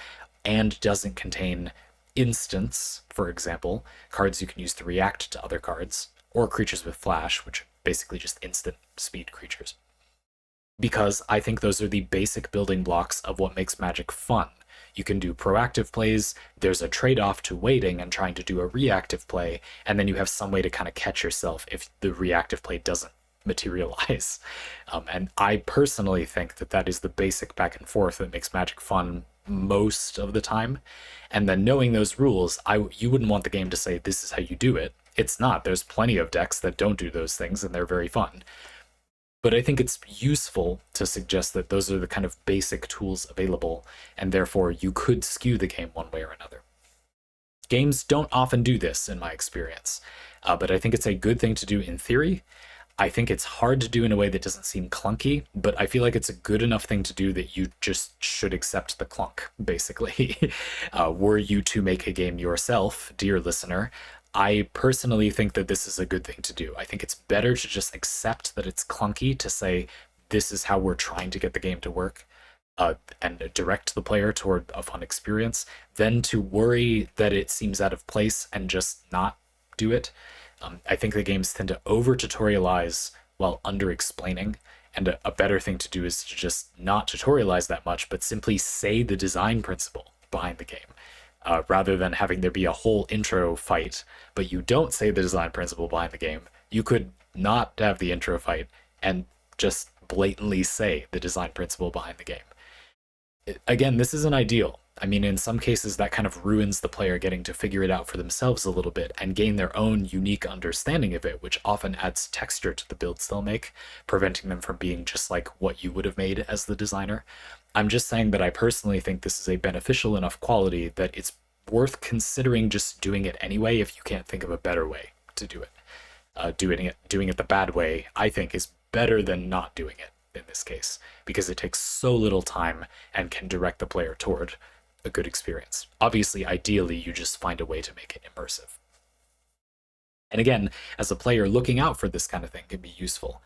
and doesn't contain instants, for example, cards you can use to react to other cards, or creatures with flash, which are basically just instant speed creatures. Because I think those are the basic building blocks of what makes Magic fun. You can do proactive plays, there's a trade-off to waiting and trying to do a reactive play, and then you have some way to kind of catch yourself if the reactive play doesn't materialize. And I personally think that that is the basic back and forth that makes Magic fun most of the time. And then knowing those rules, you wouldn't want the game to say, this is how you do it. It's not. There's plenty of decks that don't do those things, and they're very fun. But I think it's useful to suggest that those are the kind of basic tools available, and therefore you could skew the game one way or another. Games don't often do this, in my experience, but I think it's a good thing to do in theory. I think it's hard to do in a way that doesn't seem clunky, but I feel like it's a good enough thing to do that you just should accept the clunk, basically. Were you to make a game yourself, dear listener, I personally think that this is a good thing to do. I think it's better to just accept that it's clunky, to say, this is how we're trying to get the game to work, and direct the player toward a fun experience, than to worry that it seems out of place and just not do it. I think the games tend to over-tutorialize while under-explaining, and a better thing to do is to just not tutorialize that much, but simply say the design principle behind the game. Rather than having there be a whole intro fight, but you don't say the design principle behind the game. You could not have the intro fight and just blatantly say the design principle behind the game. Again, this isn't ideal. I mean, in some cases that kind of ruins the player getting to figure it out for themselves a little bit and gain their own unique understanding of it, which often adds texture to the builds they'll make, preventing them from being just like what you would have made as the designer. I'm just saying that I personally think this is a beneficial enough quality that it's worth considering just doing it anyway if you can't think of a better way to do it. Doing it the bad way, I think, is better than not doing it in this case, because it takes so little time and can direct the player toward a good experience. Obviously, ideally, you just find a way to make it immersive. And again, as a player, looking out for this kind of thing can be useful.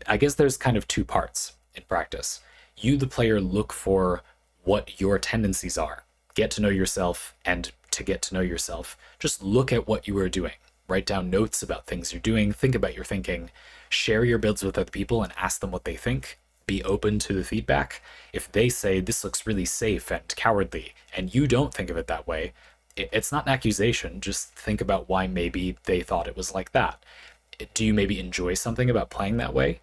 I guess there's kind of two parts in practice. You, the player, look for what your tendencies are, get to know yourself, and to get to know yourself, just look at what you are doing. Write down notes about things you're doing, think about your thinking, share your builds with other people and ask them what they think. Be open to the feedback. If they say this looks really safe and cowardly, and you don't think of it that way, it's not an accusation. Just think about why maybe they thought it was like that. Do you maybe enjoy something about playing that way?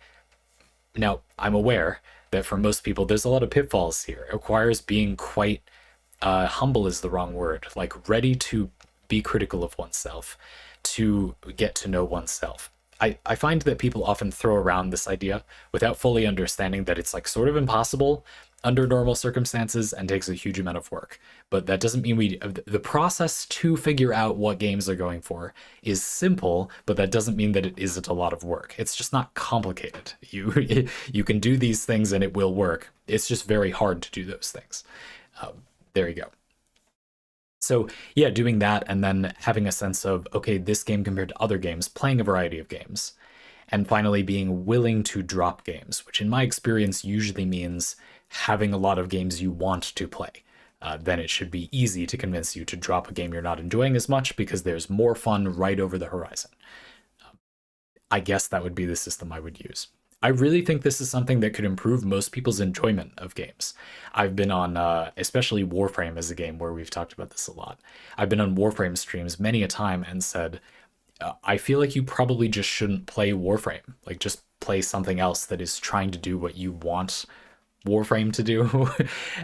Now, I'm aware that for most people, there's a lot of pitfalls here. It requires being quite humble is the wrong word, like ready to be critical of oneself, to get to know oneself. I find that people often throw around this idea without fully understanding that it's like sort of impossible under normal circumstances and takes a huge amount of work. But that doesn't mean the process to figure out what games they're going for is simple, but that doesn't mean that it isn't a lot of work. It's just not complicated. You can do these things and it will work. It's just very hard to do those things. There you go. So yeah, doing that and then having a sense of, okay, this game compared to other games, playing a variety of games. And finally, being willing to drop games, which in my experience usually means having a lot of games you want to play. Then it should be easy to convince you to drop a game you're not enjoying as much because there's more fun right over the horizon. I guess that would be the system I would use. I really think this is something that could improve most people's enjoyment of games. I've been on, especially Warframe as a game where we've talked about this a lot. I've been on Warframe streams many a time and said, I feel like you probably just shouldn't play Warframe. Like, just play something else that is trying to do what you want Warframe to do.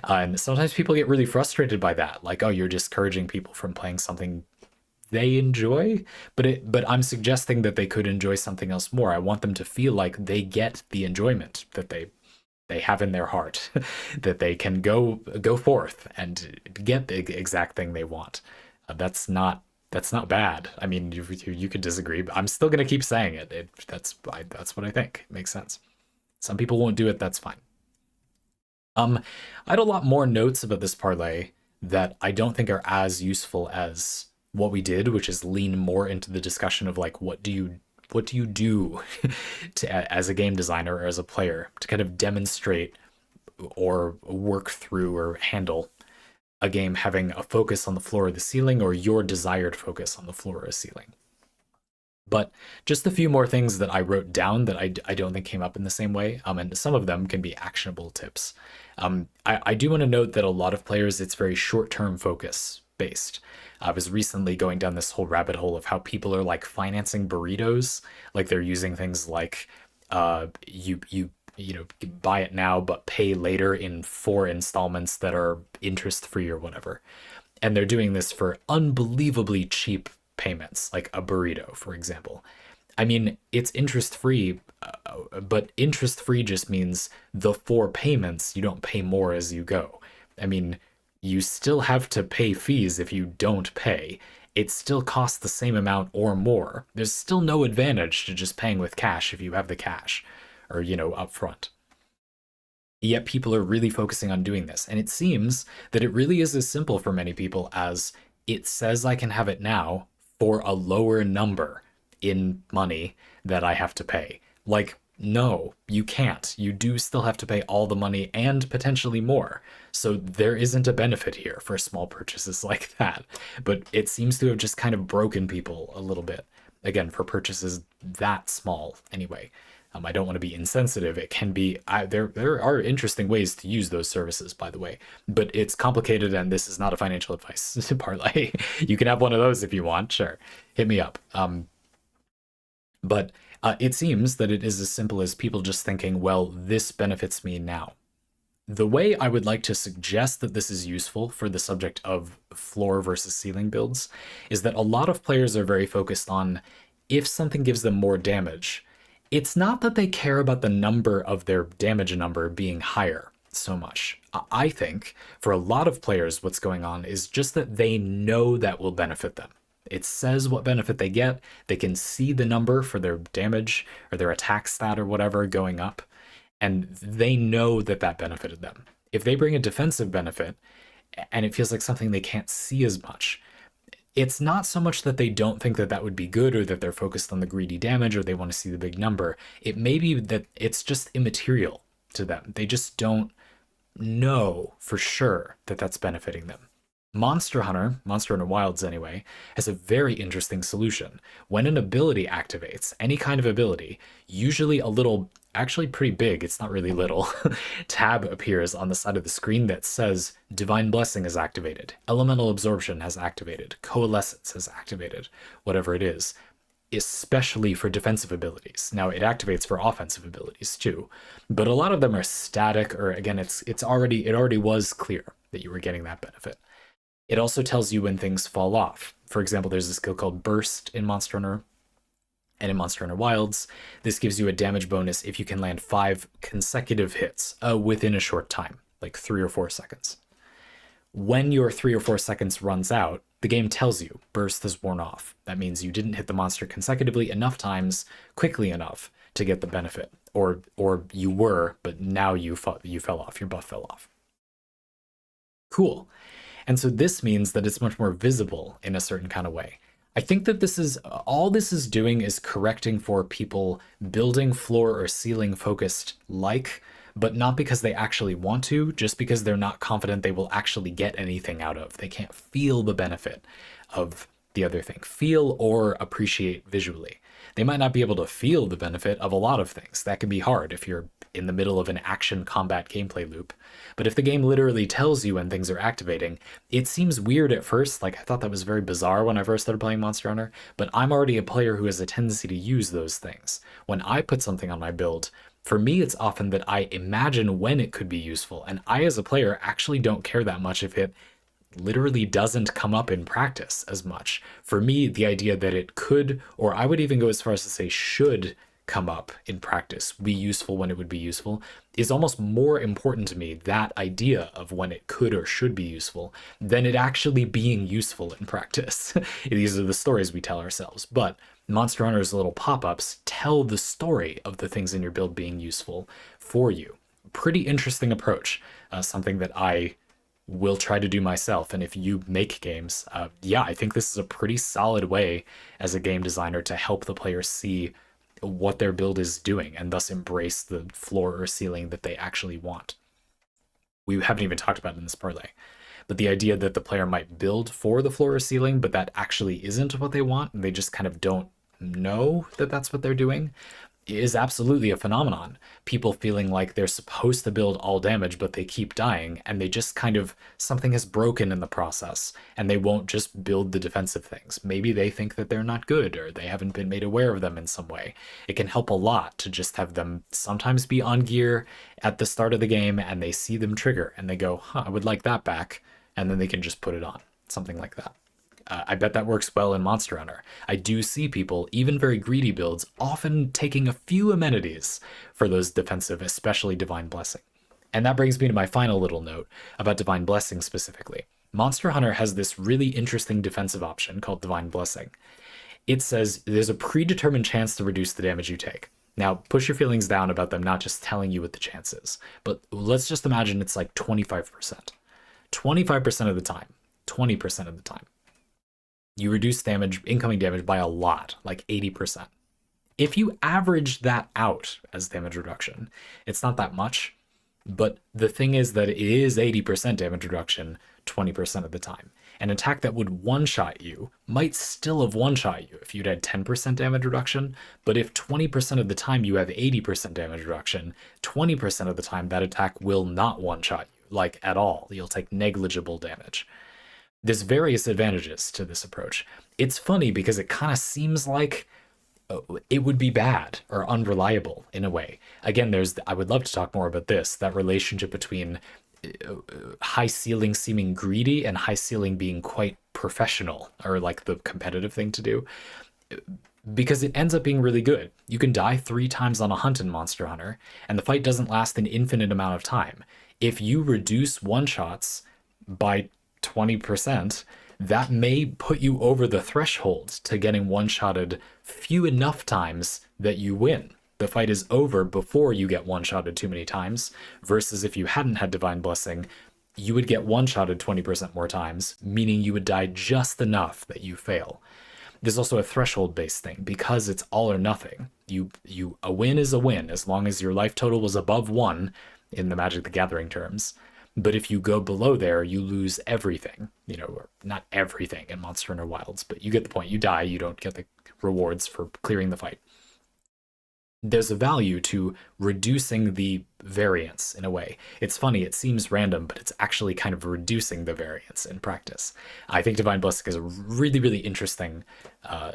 And sometimes people get really frustrated by that. Like, oh, you're discouraging people from playing something they enjoy, but I'm suggesting that they could enjoy something else more. I want them to feel like they get the enjoyment that they have in their heart, that they can go forth and get the exact thing they want. That's not bad. I mean, you could disagree, but I'm still gonna keep saying it. That's what I think. It makes sense. Some people won't do it. That's fine. I had a lot more notes about this parlay that I don't think are as useful as what we did, which is lean more into the discussion of like what do you do to, as a game designer or as a player to kind of demonstrate or work through or handle a game having a focus on the floor or the ceiling or your desired focus on the floor or ceiling. But just a few more things that I wrote down that I don't think came up in the same way, and some of them can be actionable tips. I do want to note that a lot of players, it's very short-term focus based. I was recently going down this whole rabbit hole of how people are like financing burritos, like they're using things like you know, buy it now but pay later in 4 installments that are interest free or whatever. And they're doing this for unbelievably cheap payments, like a burrito, for example. I mean, it's interest free, but interest free just means the 4 payments, you don't pay more as you go. I mean, you still have to pay fees if you don't pay. It still costs the same amount or more. There's still no advantage to just paying with cash if you have the cash or, you know, upfront. Yet people are really focusing on doing this. And it seems that it really is as simple for many people as it says I can have it now for a lower number in money that I have to pay. Like, no, you can't. You do still have to pay all the money and potentially more. So there isn't a benefit here for small purchases like that. But it seems to have just kind of broken people a little bit. Again, for purchases that small anyway. I don't want to be insensitive. It can be, there are interesting ways to use those services, by the way, but it's complicated and this is not a financial advice parlay. You can have one of those if you want, sure, hit me up. But it seems that it is as simple as people just thinking, well, this benefits me now. The way I would like to suggest that this is useful for the subject of floor versus ceiling builds is that a lot of players are very focused on if something gives them more damage. It's not that they care about the number of their damage number being higher so much. I think for a lot of players, what's going on is just that they know that will benefit them. It says what benefit they get. They can see the number for their damage or their attack stat or whatever going up, and they know that that benefited them. If they bring a defensive benefit and it feels like something they can't see as much, It's not so much that they don't think that that would be good, or that they're focused on the greedy damage, or they want to see the big number. It may be that it's just immaterial to them. They just don't know for sure that that's benefiting them. Monster Hunter Wilds anyway, has a very interesting solution. When an ability activates, any kind of ability, usually a little, actually pretty big, it's not really little, tab appears on the side of the screen that says Divine Blessing is activated, Elemental Absorption has activated, Coalescence has activated, whatever it is, especially for defensive abilities. Now it activates for offensive abilities too, but a lot of them are static, or again, it already was clear that you were getting that benefit. It also tells you when things fall off. For example, there's a skill called Burst in Monster Hunter and in Monster Hunter Wilds. This gives you a damage bonus if you can land 5 consecutive hits within a short time, like 3 or 4 seconds. When your 3 or 4 seconds runs out, the game tells you Burst has worn off. That means you didn't hit the monster consecutively enough times, quickly enough to get the benefit. Or you were, but now you fell off, your buff fell off. Cool. And so this means that it's much more visible in a certain kind of way. I think that all this is doing is correcting for people building floor or ceiling focused but not because they actually want to, just because they're not confident they will actually get anything out of. They can't feel the benefit of the other thing, feel or appreciate visually. They might not be able to feel the benefit of a lot of things. That can be hard if you're in the middle of an action combat gameplay loop. But if the game literally tells you when things are activating, it seems weird at first. Like, I thought that was very bizarre when I first started playing Monster Hunter, but I'm already a player who has a tendency to use those things. When I put something on my build, for me, it's often that I imagine when it could be useful, and I as a player actually don't care that much if it literally doesn't come up in practice as much. For me, the idea that it could, or I would even go as far as to say should, come up in practice, be useful when it would be useful, is almost more important to me, that idea of when it could or should be useful, than it actually being useful in practice. These are the stories we tell ourselves. But Monster Hunter's little pop-ups tell the story of the things in your build being useful for you. Pretty interesting approach, something that I will try to do myself. And if you make games, yeah, I think this is a pretty solid way as a game designer to help the player see what their build is doing and thus embrace the floor or ceiling that they actually want. We haven't even talked about it in this parlay, but the idea that the player might build for the floor or ceiling, but that actually isn't what they want, and they just kind of don't know that that's what they're doing, is absolutely a phenomenon. People feeling like they're supposed to build all damage, but they keep dying, and they just kind of, something has broken in the process, and they won't just build the defensive things. Maybe they think that they're not good, or they haven't been made aware of them in some way. It can help a lot to just have them sometimes be on gear at the start of the game, and they see them trigger, and they go, I would like that back, and then they can just put it on. Something like that. I bet that works well in Monster Hunter. I do see people, even very greedy builds, often taking a few amenities for those defensive, especially Divine Blessing. And that brings me to my final little note about Divine Blessing specifically. Monster Hunter has this really interesting defensive option called Divine Blessing. It says there's a predetermined chance to reduce the damage you take. Now, push your feelings down about them not just telling you what the chance is, but let's just imagine it's like 25%. 25% of the time. 20% of the time. You reduce damage, incoming damage, by a lot, like 80%. If you average that out as damage reduction, it's not that much, but the thing is that it is 80% damage reduction 20% of the time. An attack that would one-shot you might still have one-shot you if you'd had 10% damage reduction, but if 20% of the time you have 80% damage reduction, 20% of the time that attack will not one-shot you, like at all. You'll take negligible damage. There's various advantages to this approach. It's funny because it kind of seems like it would be bad or unreliable in a way. Again, I would love to talk more about this, that relationship between high ceiling seeming greedy and high ceiling being quite professional, or like the competitive thing to do, because it ends up being really good. You can die 3 times on a hunt in Monster Hunter, and the fight doesn't last an infinite amount of time. If you reduce one-shots by 20%, that may put you over the threshold to getting one-shotted few enough times that you win. The fight is over before you get one-shotted too many times, versus if you hadn't had Divine Blessing, you would get one-shotted 20% more times, meaning you would die just enough that you fail. There's also a threshold-based thing because it's all or nothing. A win is a win as long as your life total was above 1 in the Magic the Gathering terms. But if you go below there, you lose everything. Or not everything in Monster Hunter Wilds, but you get the point. You die, you don't get the rewards for clearing the fight. There's a value to reducing the variance in a way. It's funny, it seems random, but it's actually kind of reducing the variance in practice. I think Divine Blessing is a really, really interesting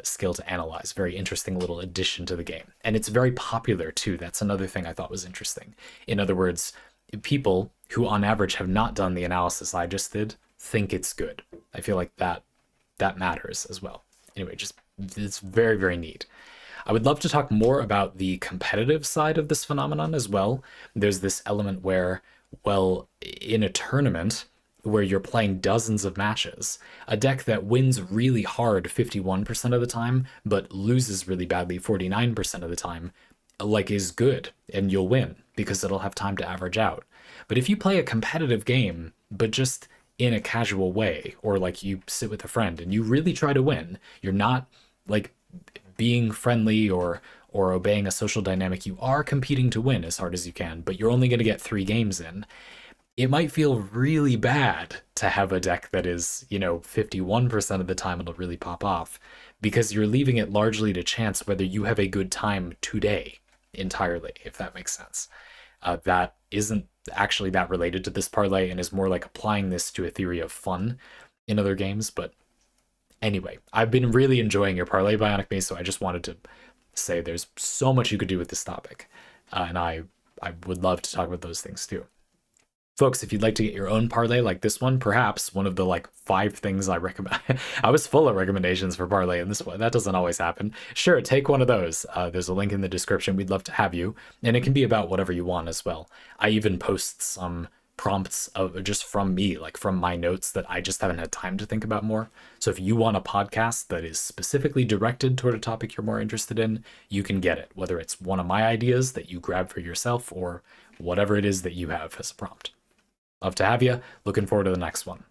skill to analyze, very interesting little addition to the game. And it's very popular too. That's another thing I thought was interesting. In other words, people who on average have not done the analysis I just did think it's good. I feel like that matters as well. Anyway, just it's very, very neat. I would love to talk more about the competitive side of this phenomenon as well. There's this element where, well, in a tournament where you're playing dozens of matches, a deck that wins really hard 51% of the time, but loses really badly 49% of the time, like, is good, and you'll win because it'll have time to average out. But if you play a competitive game, but just in a casual way, or like you sit with a friend and you really try to win, you're not like being friendly or obeying a social dynamic, you are competing to win as hard as you can, but you're only going to get 3 games in. It might feel really bad to have a deck that is, 51% of the time it'll really pop off, because you're leaving it largely to chance whether you have a good time today entirely, if that makes sense. That isn't actually that related to this parlay and is more like applying this to a theory of fun in other games, but anyway, I've been really enjoying your parlay, Bionicme, so I just wanted to say there's so much you could do with this topic, and I would love to talk about those things too. Folks, if you'd like to get your own parlay like this one, perhaps one of the 5 things I recommend. I was full of recommendations for parlay in this one. That doesn't always happen. Sure, take one of those. There's a link in the description. We'd love to have you, and it can be about whatever you want as well. I even post some prompts of just from me, like from my notes that I just haven't had time to think about more. So if you want a podcast that is specifically directed toward a topic you're more interested in, you can get it, whether it's one of my ideas that you grab for yourself or whatever it is that you have as a prompt. Love to have you. Looking forward to the next one.